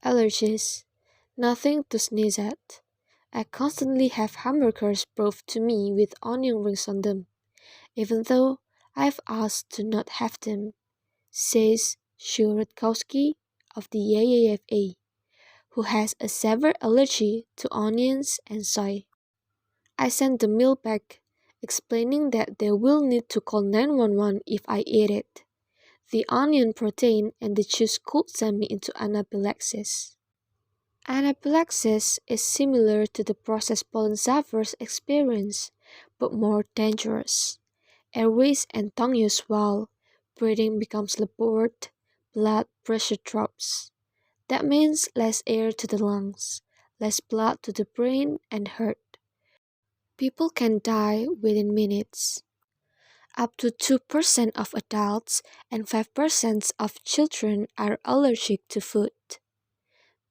Allergies. Nothing to sneeze at. I constantly have hamburgers brought to me with onion rings on them, even though I've asked to not have them, says Shurutkowski of the AAFA, who has a severe allergy to onions and soy. I sent the meal back, explaining that they will need to call 911 if I eat it. The onion protein and the juice could send me into anaphylaxis. Anaphylaxis is similar to the process pollen sufferers experience, but more dangerous. Airways and tongue swell, breathing becomes labored, blood pressure drops. That means less air to the lungs, less blood to the brain and heart. People can die within minutes. Up to 2% of adults and 5% of children are allergic to food.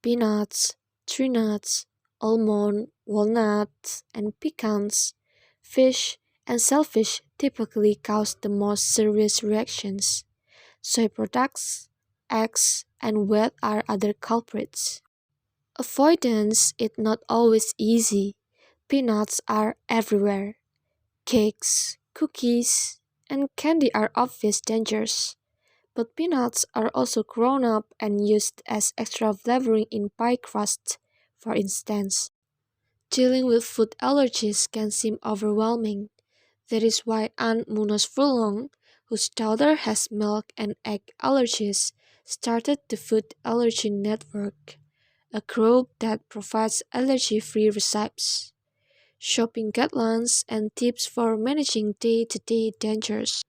Peanuts, tree nuts, almond, walnuts, and pecans, fish, and shellfish typically cause the most serious reactions. Soy products, eggs, and wheat are other culprits. Avoidance is not always easy. Peanuts are everywhere. Cakes, cookies, and candy are obvious dangers. But peanuts are also grown up and used as extra flavoring in pie crusts, for instance. Dealing with food allergies can seem overwhelming. That is why Aunt Munoz Furlong, whose daughter has milk and egg allergies, started the Food Allergy Network, a group that provides allergy-free recipes, shopping guidelines, and tips for managing day-to-day dangers.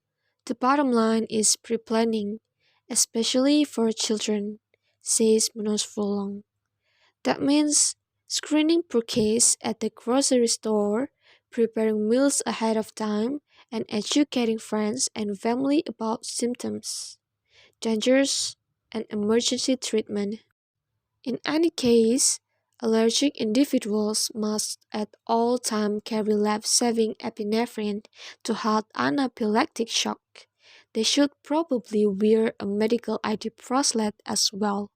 The bottom line is pre-planning, especially for children, says Munoz Furlong. That means screening per case at the grocery store, preparing meals ahead of time, and educating friends and family about symptoms, dangers, and emergency treatment. In any case, allergic individuals must at all times carry life-saving epinephrine to halt anaphylactic shock. They should probably wear a medical ID bracelet as well.